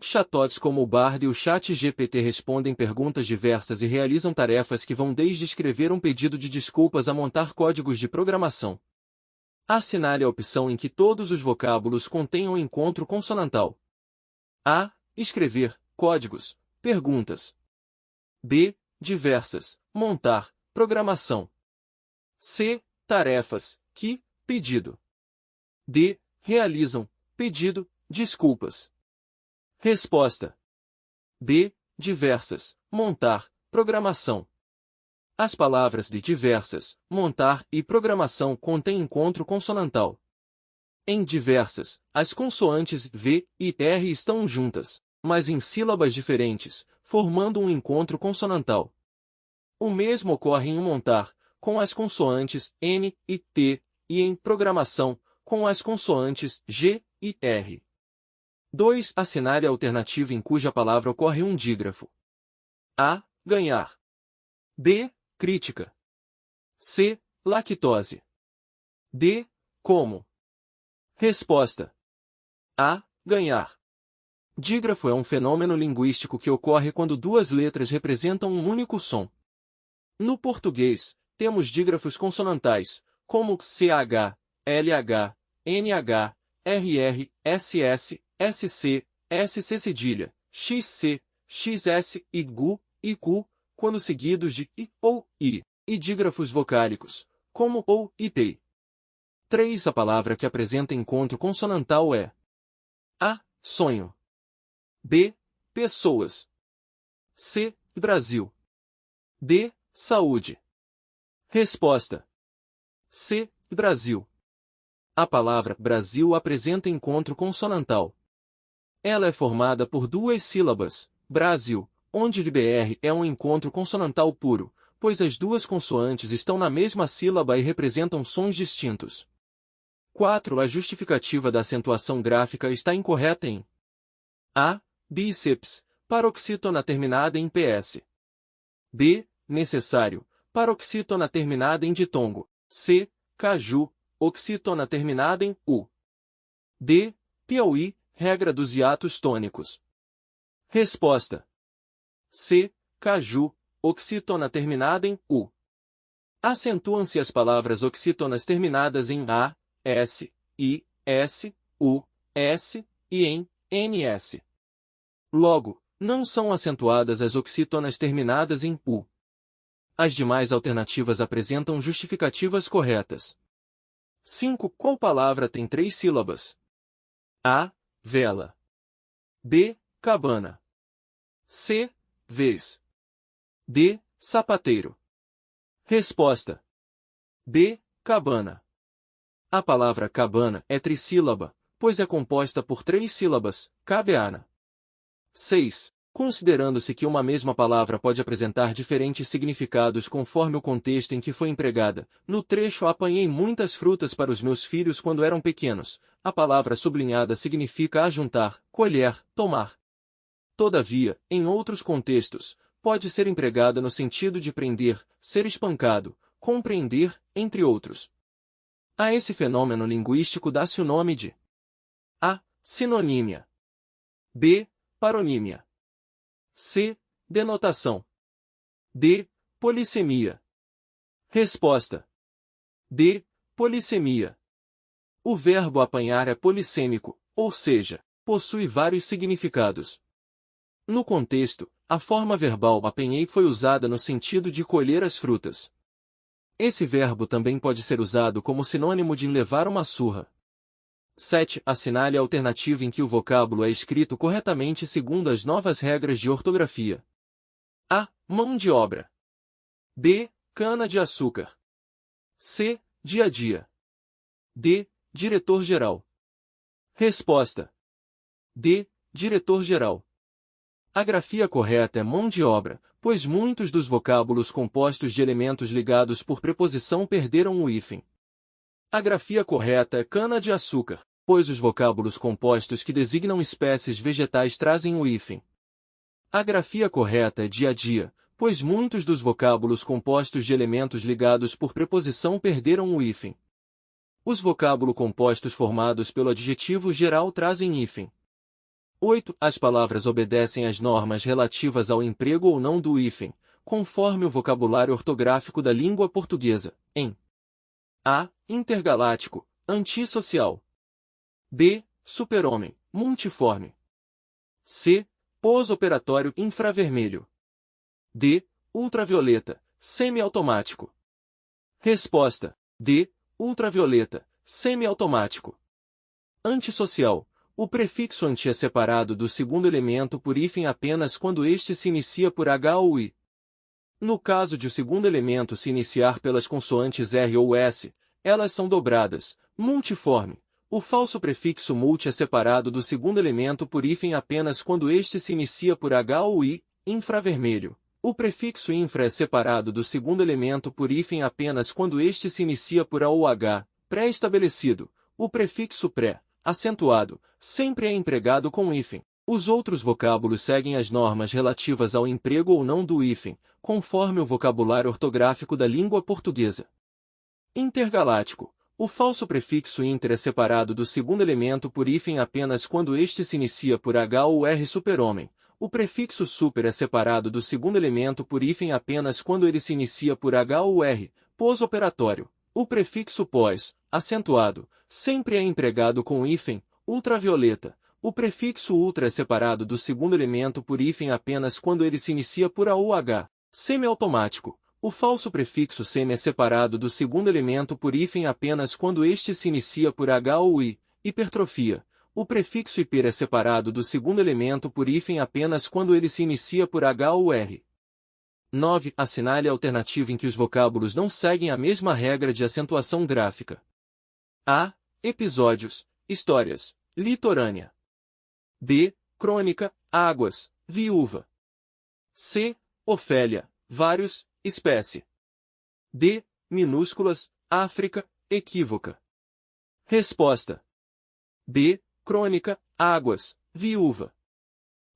Chatbots como o Bard e o ChatGPT respondem perguntas diversas e realizam tarefas que vão desde escrever um pedido de desculpas a montar códigos de programação. Assinale a opção em que todos os vocábulos contenham encontro consonantal. A. Escrever, códigos, perguntas. B. Diversas, montar, programação. C. Tarefas, que, pedido. D. Realizam, pedido, desculpas. Resposta. B. Diversas, montar, programação. As palavras de diversas, montar e programação contêm encontro consonantal. Em diversas, as consoantes V e R estão juntas, mas em sílabas diferentes, formando um encontro consonantal. O mesmo ocorre em montar, com as consoantes N e T, e em programação, com as consoantes G e R. 2. Assinale a alternativa em cuja palavra ocorre um dígrafo. A. Ganhar. B. Crítica. C. Lactose. D. Como. Resposta. A. Ganhar. Dígrafo é um fenômeno linguístico que ocorre quando duas letras representam um único som. No português, temos dígrafos consonantais, como CH, LH, NH, RR, SS, SC, SC cedilha, XC, XS e GU, IQ, quando seguidos de I ou I, e dígrafos vocálicos, como OU e TEI. 3. A palavra que apresenta encontro consonantal é A. Sonho. B. Pessoas. C. Brasil. D. Saúde. Resposta. C. Brasil. A palavra Brasil apresenta encontro consonantal. Ela é formada por duas sílabas, Brasil, onde BR é um encontro consonantal puro, pois as duas consoantes estão na mesma sílaba e representam sons distintos. 4. A justificativa da acentuação gráfica está incorreta em A. Bíceps, paroxítona terminada em PS. B. Necessário, paroxítona terminada em ditongo. C. Caju, oxítona terminada em U. D. Piauí, regra dos hiatos tônicos. Resposta. C. Caju, oxítona terminada em U. Acentuam-se as palavras oxítonas terminadas em A, S, I, S, U, S, e em NS. Logo, não são acentuadas as oxítonas terminadas em U. As demais alternativas apresentam justificativas corretas. 5. Qual palavra tem 3 sílabas? A. Vela. B. Cabana. C. Vez. D. Sapateiro. Resposta. B. Cabana. A palavra cabana é trissílaba, pois é composta por 3 sílabas, cabeana. 6. Considerando-se que uma mesma palavra pode apresentar diferentes significados conforme o contexto em que foi empregada, no trecho apanhei muitas frutas para os meus filhos quando eram pequenos, a palavra sublinhada significa ajuntar, colher, tomar. Todavia, em outros contextos, pode ser empregada no sentido de prender, ser espancado, compreender, entre outros. A esse fenômeno linguístico dá-se o nome de A. Sinonímia. B. Paronímia. C. Denotação. D. Polissemia. Resposta. D. Polissemia. O verbo apanhar é polissêmico, ou seja, possui vários significados. No contexto, a forma verbal apanhei foi usada no sentido de colher as frutas. Esse verbo também pode ser usado como sinônimo de levar uma surra. 7. Assinale a alternativa em que o vocábulo é escrito corretamente segundo as novas regras de ortografia. A. Mão de obra. B. Cana-de-açúcar. C. Dia a dia. D. Diretor-geral. Resposta. D. Diretor-geral. A grafia correta é mão de obra, pois muitos dos vocábulos compostos de elementos ligados por preposição perderam o hífen. A grafia correta é cana-de-açúcar, pois os vocábulos compostos que designam espécies vegetais trazem o hífen. A grafia correta é dia a dia, pois muitos dos vocábulos compostos de elementos ligados por preposição perderam o hífen. Os vocábulos compostos formados pelo adjetivo geral trazem hífen. 8. As palavras obedecem às normas relativas ao emprego ou não do hífen, conforme o vocabulário ortográfico da língua portuguesa, em A. Intergaláctico, antissocial. B. Super-homem, multiforme. C. Pós-operatório infravermelho. D. Ultravioleta, semiautomático. Resposta. D. Ultravioleta, semiautomático. Antissocial. O prefixo anti é separado do segundo elemento por hífen apenas quando este se inicia por H ou I. No caso de o segundo elemento se iniciar pelas consoantes R ou S, elas são dobradas. Multiforme. O falso prefixo multi é separado do segundo elemento por hífen apenas quando este se inicia por H ou I. Infravermelho. O prefixo infra é separado do segundo elemento por hífen apenas quando este se inicia por A ou H. Pré-estabelecido. O prefixo pré, acentuado, sempre é empregado com hífen. Os outros vocábulos seguem as normas relativas ao emprego ou não do hífen, conforme o vocabulário ortográfico da língua portuguesa. Intergaláctico. O falso prefixo inter é separado do segundo elemento por hífen apenas quando este se inicia por H ou R. Super-homem. O prefixo super é separado do segundo elemento por hífen apenas quando ele se inicia por H ou R. Pós-operatório. O prefixo pós, acentuado, sempre é empregado com hífen. Ultravioleta. O prefixo ultra é separado do segundo elemento por hífen apenas quando ele se inicia por A ou H. Semiautomático. O falso prefixo semi é separado do segundo elemento por hífen apenas quando este se inicia por H ou I. Hipertrofia. O prefixo hiper é separado do segundo elemento por hífen apenas quando ele se inicia por H ou R. 9. Assinale a alternativa em que os vocábulos não seguem a mesma regra de acentuação gráfica. A. Episódios, histórias, litorânea. B. Crônica, águas, viúva. C. Ofélia, vários, espécie. D. Minúsculas, África, equívoca. Resposta. B. Crônica, águas, viúva.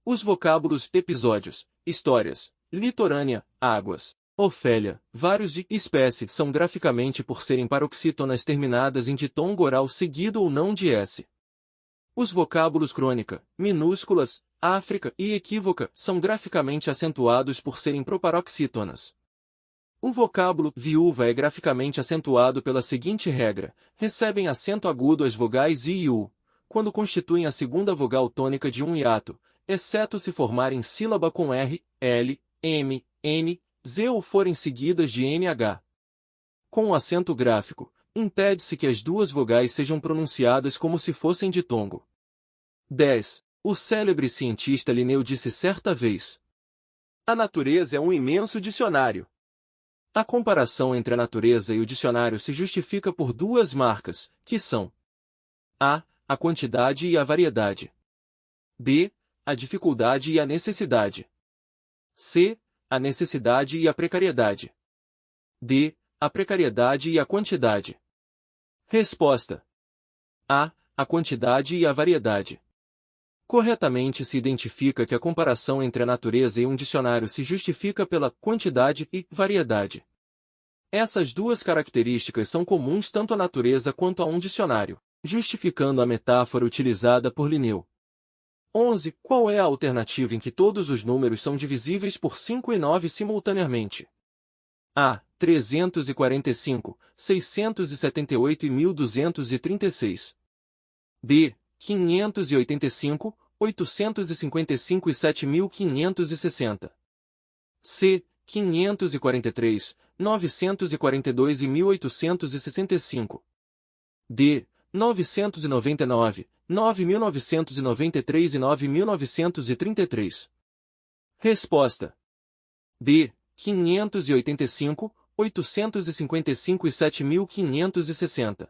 Os vocábulos episódios, histórias, litorânea, águas, Ofélia, vários e espécie são graficamente por serem paroxítonas terminadas em ditongo oral seguido ou não de S. Os vocábulos crônica, minúsculas, África e equívoca são graficamente acentuados por serem proparoxítonas. O vocábulo viúva é graficamente acentuado pela seguinte regra: recebem acento agudo as vogais I e U, quando constituem a segunda vogal tônica de um hiato, exceto se formarem sílaba com R, L, M, N, Z ou forem seguidas de NH. Com o acento gráfico, impede-se que as duas vogais sejam pronunciadas como se fossem ditongo. 10. O célebre cientista Linneu disse certa vez: a natureza é um imenso dicionário. A comparação entre a natureza e o dicionário se justifica por duas marcas, que são a quantidade e a variedade. B. A dificuldade e a necessidade. C. A necessidade e a precariedade. D. A precariedade e a quantidade. Resposta. A quantidade e a variedade. Corretamente se identifica que a comparação entre a natureza e um dicionário se justifica pela quantidade e variedade. Essas duas características são comuns tanto à natureza quanto a um dicionário, justificando a metáfora utilizada por Linneu. 11. Qual é a alternativa em que todos os números são divisíveis por 5 e 9 simultaneamente? A. 345, 678 e 1236. B. 585, 855 e 7560. C. 543, 942 e 1865. D. 999, 9.993 e 9.933. Resposta. B. 585, 855 e 7.560.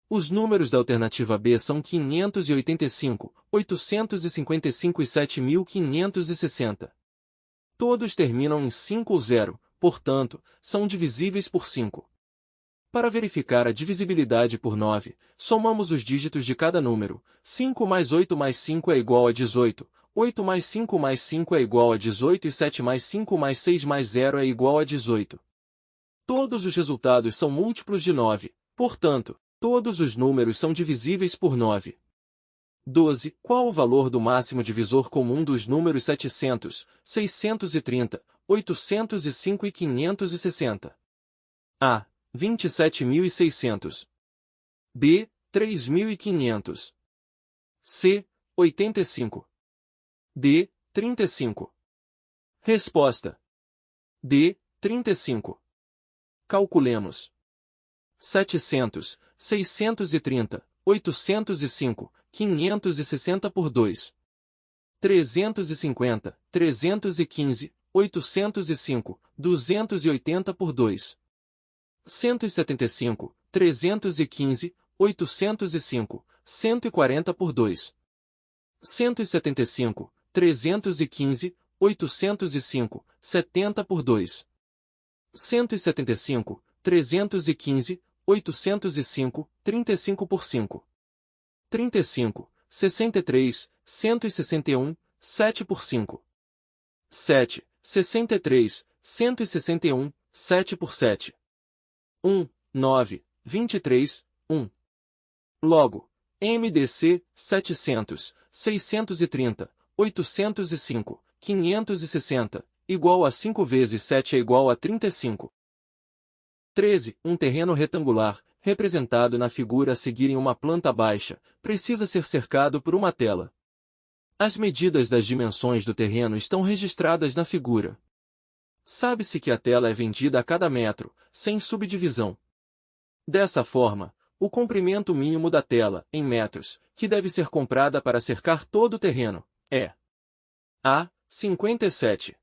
Os números da alternativa B são 585, 855 e 7.560. Todos terminam em 5 ou 0, portanto, são divisíveis por 5. Para verificar a divisibilidade por 9, somamos os dígitos de cada número. 5 mais 8 mais 5 é igual a 18, 8 mais 5 mais 5 é igual a 18 e 7 mais 5 mais 6 mais 0 é igual a 18. Todos os resultados são múltiplos de 9, portanto, todos os números são divisíveis por 9. 12. Qual o valor do máximo divisor comum dos números 700, 630, 805 e 560? A. 27.600. B. 3.500. C. 85. D. 35. Resposta. D. 35. Calculemos. 700, 630, 805, 560 por 2. 350, 315, 805, 280 por 2. 175, 315, 805, 140 por 2. 175, 315, 805, 70 por 2. 175, 315, 805, 35 por 5. 35, 63, 161, 7 por 5. 7, 63, 161, 7 por 7. 1, 9, 23, 1. Logo, MDC, 700, 630, 805, 560, igual a 5 vezes 7 é igual a 35. 13. Um terreno retangular, representado na figura a seguir em uma planta baixa, precisa ser cercado por uma tela. As medidas das dimensões do terreno estão registradas na figura. Sabe-se que a tela é vendida a cada metro, sem subdivisão. Dessa forma, o comprimento mínimo da tela, em metros, que deve ser comprada para cercar todo o terreno, é A. 57.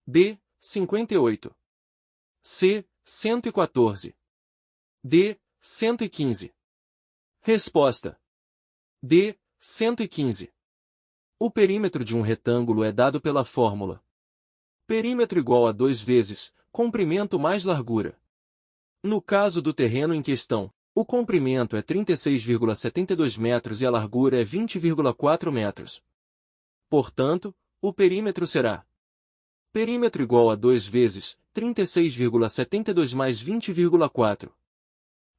B. 58. C. 114. D. 115. Resposta. D. 115. O perímetro de um retângulo é dado pela fórmula. Perímetro igual a 2 vezes, comprimento mais largura. No caso do terreno em questão, o comprimento é 36,72 metros e a largura é 20,4 metros. Portanto, o perímetro será perímetro igual a 2 vezes 36,72 mais 20,4.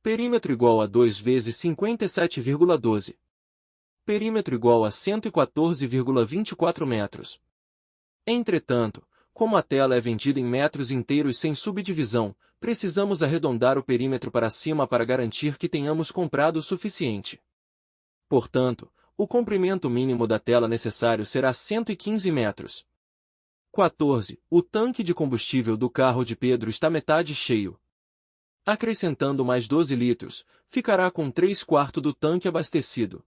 Perímetro igual a 2 vezes 57,12. Perímetro igual a 114,24 metros. Entretanto, como a tela é vendida em metros inteiros sem subdivisão, precisamos arredondar o perímetro para cima para garantir que tenhamos comprado o suficiente. Portanto, o comprimento mínimo da tela necessário será 115 metros. 14. O tanque de combustível do carro de Pedro está metade cheio. Acrescentando mais 12 litros, ficará com 3/4 do tanque abastecido.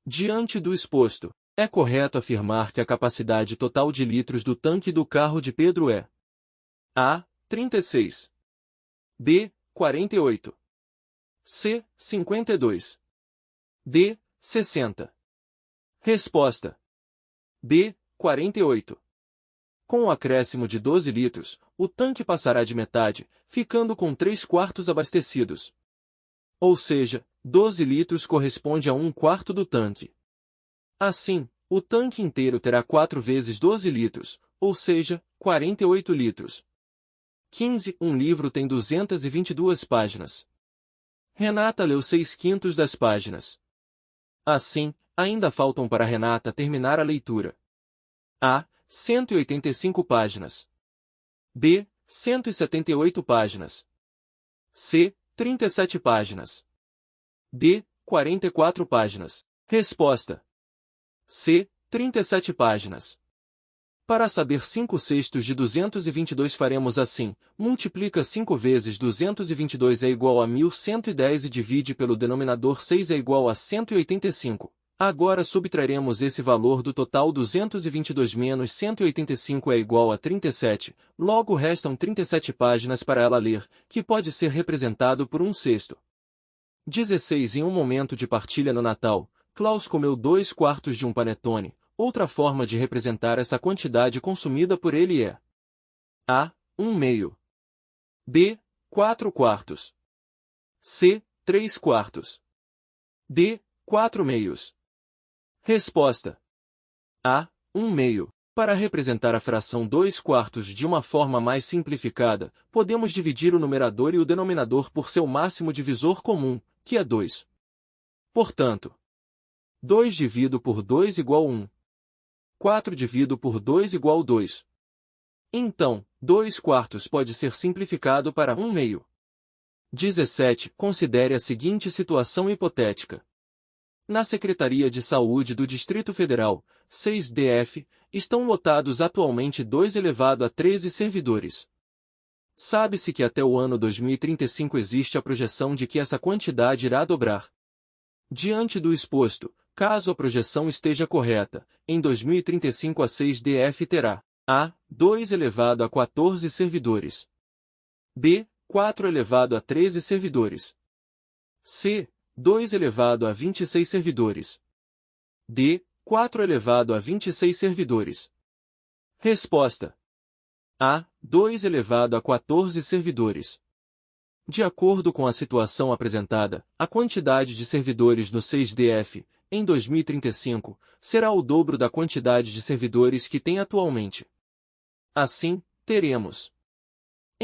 Diante do exposto, é correto afirmar que a capacidade total de litros do tanque do carro de Pedro é A. 36. B. 48. C. 52. D. 60. Resposta. B. 48. Com o acréscimo de 12 litros, o tanque passará de metade, ficando com 3/4 abastecidos. Ou seja, 12 litros corresponde a 1/4 do tanque. Assim, o tanque inteiro terá 4 vezes 12 litros, ou seja, 48 litros. 15. Um livro tem 222 páginas. Renata leu 6/5 das páginas. Assim, ainda faltam para Renata terminar a leitura. A. 185 páginas. B. 178 páginas. C. 37 páginas. D. 44 páginas. Resposta. C. 37 páginas. Para saber 5/6 de 222 faremos assim, multiplica 5 vezes 222 é igual a 1110 e divide pelo denominador 6 é igual a 185. Agora subtraremos esse valor do total 222 menos 185 é igual a 37, logo restam 37 páginas para ela ler, que pode ser representado por 1/6. 16. Em um momento de partilha no Natal, Klaus comeu 2/4 de um panetone. Outra forma de representar essa quantidade consumida por ele é A. 1/2. B. 4/4. C. 3/4. D. 4/2. Resposta. A. 1/2. Para representar a fração 2/4 de uma forma mais simplificada, podemos dividir o numerador e o denominador por seu máximo divisor comum, que é 2. Portanto, 2 dividido por 2 igual 1. 4 dividido por 2 igual 2. Então, 2 quartos pode ser simplificado para 1 meio. 17. Considere a seguinte situação hipotética. Na Secretaria de Saúde do Distrito Federal, 6 DF, estão lotados atualmente 2 elevado a 13 servidores. Sabe-se que até o ano 2035 existe a projeção de que essa quantidade irá dobrar. Diante do exposto, caso a projeção esteja correta, em 2035 a 6 DF terá a. 2 elevado a 14 servidores. B. 4 elevado a 13 servidores. C. 2 elevado a 26 servidores. D. 4 elevado a 26 servidores. Resposta. A. 2 elevado a 14 servidores. De acordo com a situação apresentada, a quantidade de servidores no 6DF, em 2035, será o dobro da quantidade de servidores que tem atualmente. Assim, teremos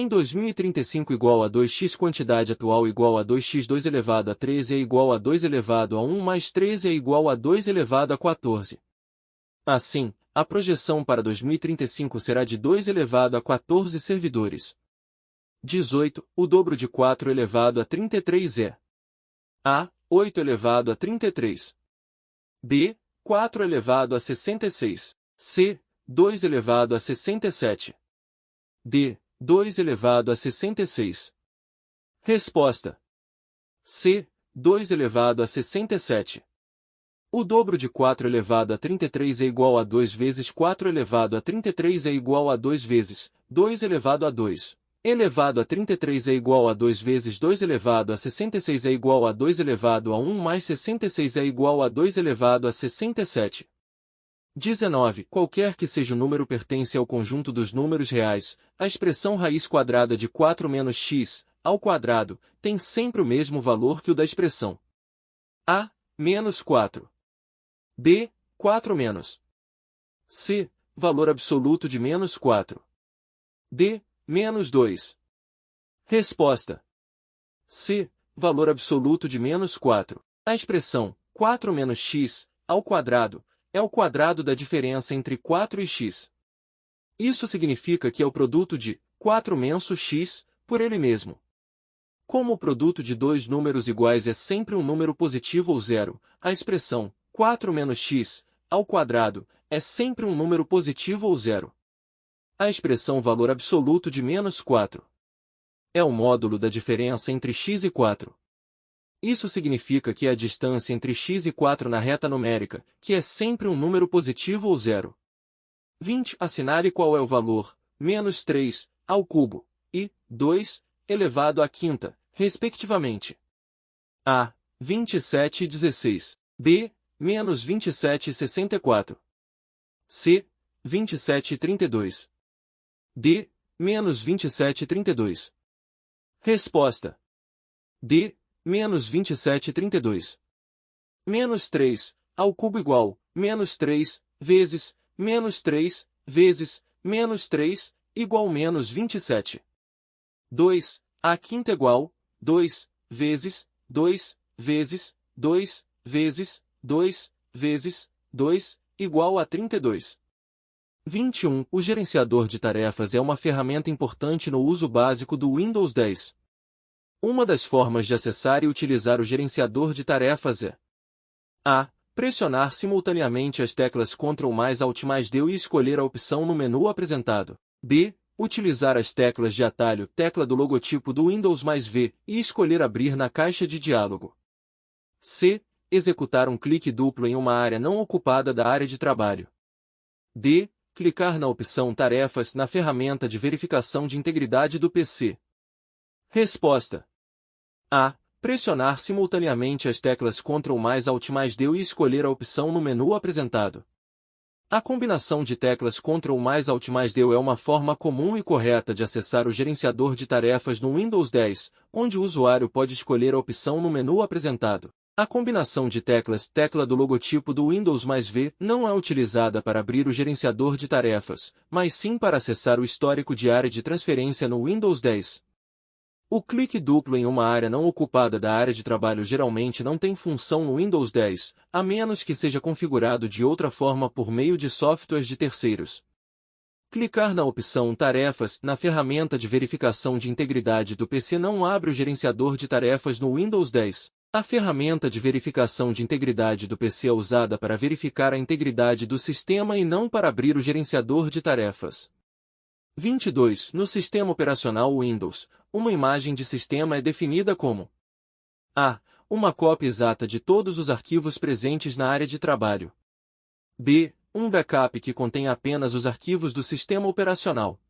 em 2035 igual a 2x quantidade atual igual a 2x 2 elevado a 13 é igual a 2 elevado a 1 mais 13 é igual a 2 elevado a 14. Assim, a projeção para 2035 será de 2 elevado a 14 servidores. 18. O dobro de 4 elevado a 33 é a. 8 elevado a 33. B. 4 elevado a 66. C. 2 elevado a 67. D. 2 elevado a 66. Resposta. C. 2 elevado a 67. O dobro de 4 elevado a 33 é igual a 2 vezes 4 elevado a 33 é igual a 2 vezes 2 elevado a 2. Elevado a 33 é igual a 2 vezes 2 elevado a 66 é igual a 2 elevado a 1 mais 66 é igual a 2 elevado a 67. 19. Qualquer que seja o número pertence ao conjunto dos números reais, a expressão raiz quadrada de 4 menos x, ao quadrado, tem sempre o mesmo valor que o da expressão a. Menos 4. B. 4 menos. C. Valor absoluto de menos 4. D. Menos 2. Resposta. C. Valor absoluto de menos 4. A expressão 4 menos x, ao quadrado, é o quadrado da diferença entre 4 e x. Isso significa que é o produto de 4 menos x, por ele mesmo. Como o produto de dois números iguais é sempre um número positivo ou zero, a expressão 4 menos x, ao quadrado, é sempre um número positivo ou zero. A expressão valor absoluto de menos 4 é o módulo da diferença entre x e 4. Isso significa que é a distância entre x e 4 na reta numérica, que é sempre um número positivo ou zero. 20. Assinale qual é o valor, menos 3, ao cubo, e 2, elevado à quinta, respectivamente. A. 27 e 16. B. Menos 27 e 64. C. 27 e 32. D. Menos 27 e 32. Resposta. D. Menos 27 e 32. Menos 3, ao cubo igual, menos 3, vezes, menos 3, vezes, menos 3, igual menos 27. 2, a quinta igual, 2, vezes, 2, vezes, 2, vezes, 2, vezes, 2, igual a 32. 21. O gerenciador de tarefas é uma ferramenta importante no uso básico do Windows 10. Uma das formas de acessar e utilizar o gerenciador de tarefas é a. Pressionar simultaneamente as teclas Ctrl mais Alt mais D e escolher a opção no menu apresentado. B. Utilizar as teclas de atalho, tecla do logotipo do Windows mais V, e escolher abrir na caixa de diálogo. C. Executar um clique duplo em uma área não ocupada da área de trabalho. D. Clicar na opção Tarefas na ferramenta de verificação de integridade do PC. Resposta. A. Pressionar simultaneamente as teclas Ctrl mais Alt mais D e escolher a opção no menu apresentado. A combinação de teclas Ctrl mais Alt mais D é uma forma comum e correta de acessar o gerenciador de tarefas no Windows 10, onde o usuário pode escolher a opção no menu apresentado. A combinação de teclas, tecla do logotipo do Windows mais V, não é utilizada para abrir o gerenciador de tarefas, mas sim para acessar o histórico de área de transferência no Windows 10. O clique duplo em uma área não ocupada da área de trabalho geralmente não tem função no Windows 10, a menos que seja configurado de outra forma por meio de softwares de terceiros. Clicar na opção Tarefas na ferramenta de verificação de integridade do PC não abre o gerenciador de tarefas no Windows 10. A ferramenta de verificação de integridade do PC é usada para verificar a integridade do sistema e não para abrir o gerenciador de tarefas. 22. No sistema operacional Windows, uma imagem de sistema é definida como a. Uma cópia exata de todos os arquivos presentes na área de trabalho. b. Um backup que contém apenas os arquivos do sistema operacional.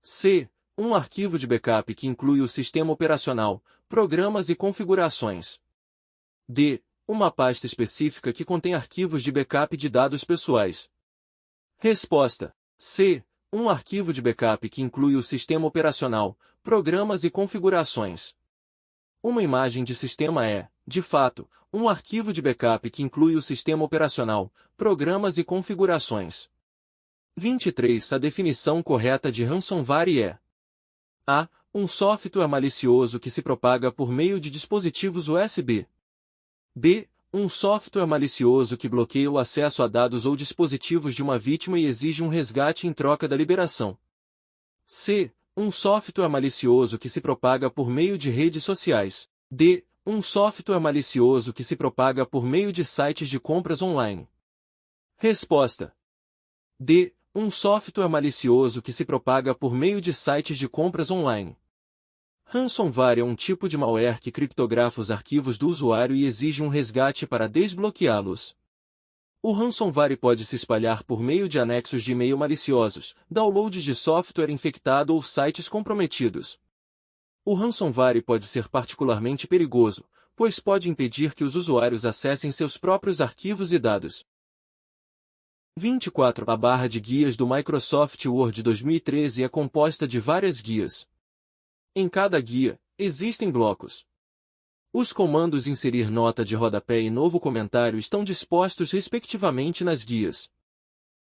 c. Um arquivo de backup que inclui o sistema operacional, programas e configurações. d. Uma pasta específica que contém arquivos de backup de dados pessoais. Resposta. c. Um arquivo de backup que inclui o sistema operacional, programas e configurações. Uma imagem de sistema é, de fato, um arquivo de backup que inclui o sistema operacional, programas e configurações. 23. A definição correta de ransomware é: a. Um software malicioso que se propaga por meio de dispositivos USB. b. Um software malicioso que bloqueia o acesso a dados ou dispositivos de uma vítima e exige um resgate em troca da liberação. c. Um software malicioso que se propaga por meio de redes sociais. d. Um software malicioso que se propaga por meio de sites de compras online. Resposta. d. Um software malicioso que se propaga por meio de sites de compras online. Ransomware é um tipo de malware que criptografa os arquivos do usuário e exige um resgate para desbloqueá-los. O ransomware pode se espalhar por meio de anexos de e-mail maliciosos, downloads de software infectado ou sites comprometidos. O ransomware pode ser particularmente perigoso, pois pode impedir que os usuários acessem seus próprios arquivos e dados. 24. A barra de guias do Microsoft Word 2013 é composta de várias guias. Em cada guia, existem blocos. Os comandos inserir nota de rodapé e novo comentário estão dispostos respectivamente nas guias.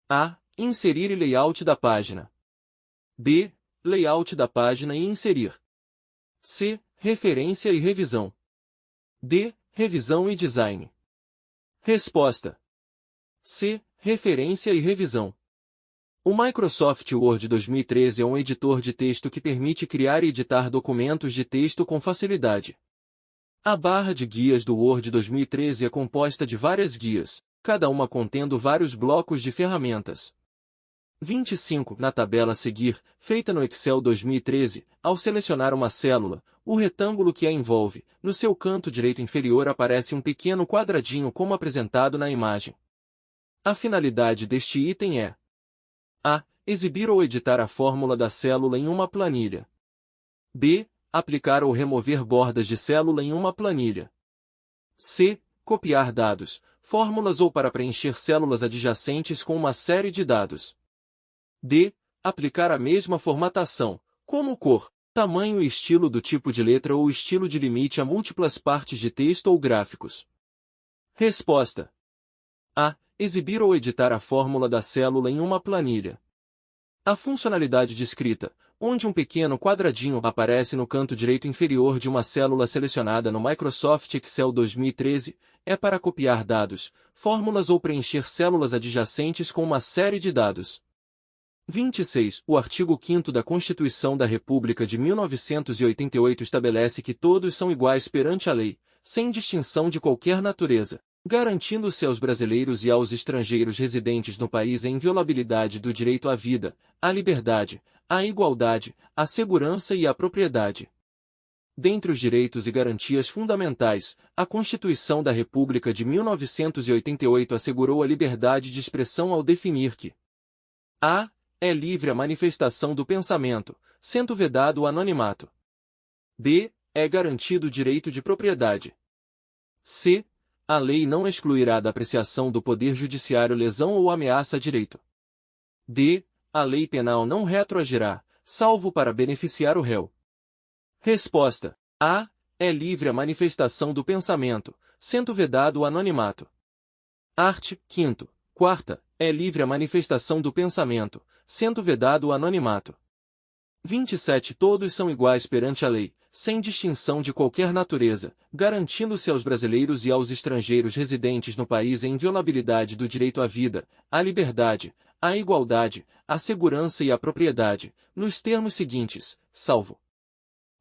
A. Inserir e layout da página. B. Layout da página e inserir. C. Referência e revisão. D. Revisão e design. Resposta. C. Referência e revisão. O Microsoft Word 2013 é um editor de texto que permite criar e editar documentos de texto com facilidade. A barra de guias do Word 2013 é composta de várias guias, cada uma contendo vários blocos de ferramentas. 25. Na tabela a seguir, feita no Excel 2013, ao selecionar uma célula, o retângulo que a envolve, no seu canto direito inferior aparece um pequeno quadradinho como apresentado na imagem. A finalidade deste item é: a. Exibir ou editar a fórmula da célula em uma planilha. b. Aplicar ou remover bordas de célula em uma planilha. c. Copiar dados, fórmulas ou para preencher células adjacentes com uma série de dados. d. Aplicar a mesma formatação, como cor, tamanho e estilo do tipo de letra ou estilo de limite a múltiplas partes de texto ou gráficos. Resposta. A. Exibir ou editar a fórmula da célula em uma planilha. A funcionalidade descrita, onde um pequeno quadradinho aparece no canto direito inferior de uma célula selecionada no Microsoft Excel 2013, é para copiar dados, fórmulas ou preencher células adjacentes com uma série de dados. 26. O artigo 5º da Constituição da República de 1988 estabelece que todos são iguais perante a lei, sem distinção de qualquer natureza, garantindo-se aos brasileiros e aos estrangeiros residentes no país a inviolabilidade do direito à vida, à liberdade, à igualdade, à segurança e à propriedade. Dentre os direitos e garantias fundamentais, a Constituição da República de 1988 assegurou a liberdade de expressão ao definir que a. É livre a manifestação do pensamento, sendo vedado o anonimato. b. É garantido o direito de propriedade. c. A lei não excluirá da apreciação do Poder Judiciário lesão ou ameaça a direito. d. A lei penal não retroagirá, salvo para beneficiar o réu. Resposta. A. É livre a manifestação do pensamento, sendo vedado o anonimato. Art. 5º. 4ª. É livre a manifestação do pensamento, sendo vedado o anonimato. 27. Todos são iguais perante a lei, sem distinção de qualquer natureza, garantindo-se aos brasileiros e aos estrangeiros residentes no país a inviolabilidade do direito à vida, à liberdade, à igualdade, à segurança e à propriedade, nos termos seguintes, salvo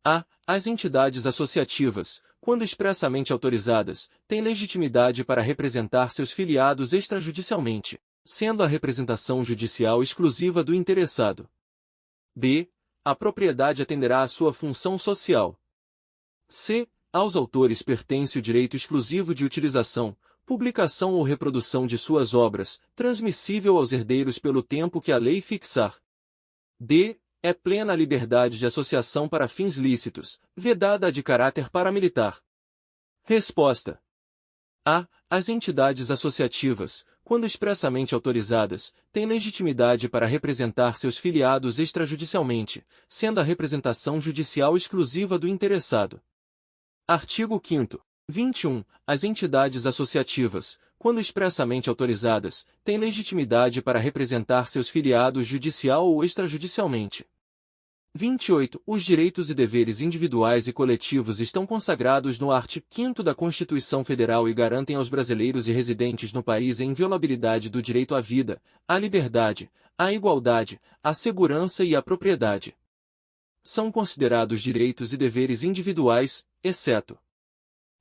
a. As entidades associativas, quando expressamente autorizadas, têm legitimidade para representar seus filiados extrajudicialmente, sendo a representação judicial exclusiva do interessado. B. A propriedade atenderá à sua função social. C. Aos autores pertence o direito exclusivo de utilização, publicação ou reprodução de suas obras, transmissível aos herdeiros pelo tempo que a lei fixar. D. É plena a liberdade de associação para fins lícitos, vedada a de caráter paramilitar. Resposta. A. As entidades associativas, quando expressamente autorizadas, têm legitimidade para representar seus filiados extrajudicialmente, sendo a representação judicial exclusiva do interessado. Artigo 5º. 21. As entidades associativas, quando expressamente autorizadas, têm legitimidade para representar seus filiados judicial ou extrajudicialmente. 28. Os direitos e deveres individuais e coletivos estão consagrados no artigo 5º da Constituição Federal e garantem aos brasileiros e residentes no país a inviolabilidade do direito à vida, à liberdade, à igualdade, à segurança e à propriedade. São considerados direitos e deveres individuais, exceto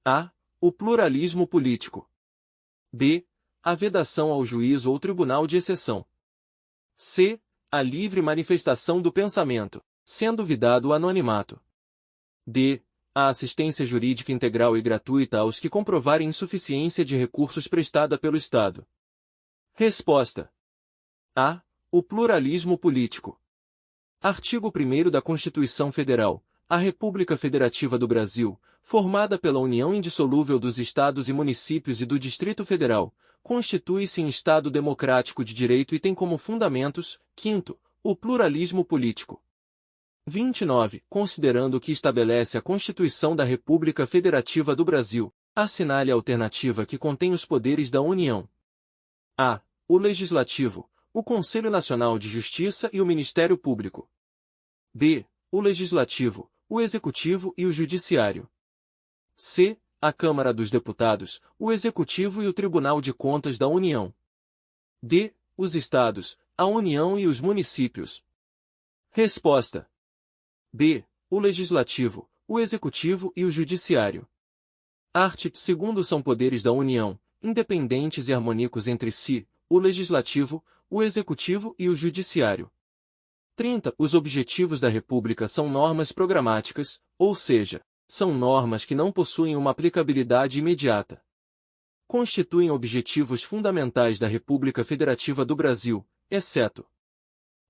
a. O pluralismo político. b. A vedação ao juízo ou tribunal de exceção. c. A livre manifestação do pensamento, sendo vedado o anonimato. d. A assistência jurídica integral e gratuita aos que comprovarem insuficiência de recursos prestada pelo Estado. Resposta. A. O pluralismo político. Artigo 1º da Constituição Federal. A República Federativa do Brasil, formada pela união indissolúvel dos Estados e municípios e do Distrito Federal, constitui-se em Estado democrático de direito e tem como fundamentos, 5º, o pluralismo político. 29. Considerando o que estabelece a Constituição da República Federativa do Brasil, assinale a alternativa que contém os poderes da União. A. O Legislativo, o Conselho Nacional de Justiça e o Ministério Público. B. O Legislativo, o Executivo e o Judiciário. C. A Câmara dos Deputados, o Executivo e o Tribunal de Contas da União. D. Os Estados, a União e os municípios. Resposta. B. O Legislativo, o Executivo e o Judiciário. Artigo 2º são poderes da União, independentes e harmônicos entre si, o Legislativo, o Executivo e o Judiciário. 30. Os objetivos da República são normas programáticas, ou seja, são normas que não possuem uma aplicabilidade imediata. Constituem objetivos fundamentais da República Federativa do Brasil, exceto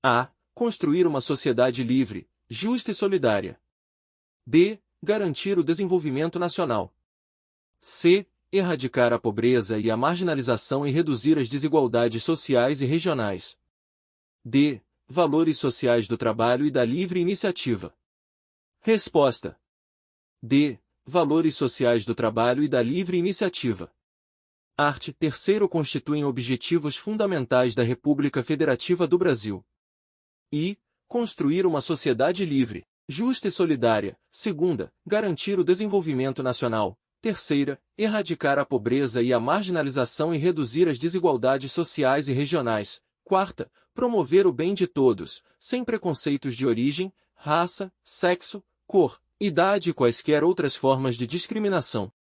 a. Construir uma sociedade livre, justa e solidária. b. Garantir o desenvolvimento nacional. c. Erradicar a pobreza e a marginalização e reduzir as desigualdades sociais e regionais. d. Valores sociais do trabalho e da livre iniciativa. Resposta. D. Valores sociais do trabalho e da livre iniciativa. Art. 3º constituem objetivos fundamentais da República Federativa do Brasil. I. Construir uma sociedade livre, justa e solidária. 2ª, garantir o desenvolvimento nacional. 3ª, erradicar a pobreza e a marginalização e reduzir as desigualdades sociais e regionais. 4ª, promover o bem de todos, sem preconceitos de origem, raça, sexo, cor, idade e quaisquer outras formas de discriminação.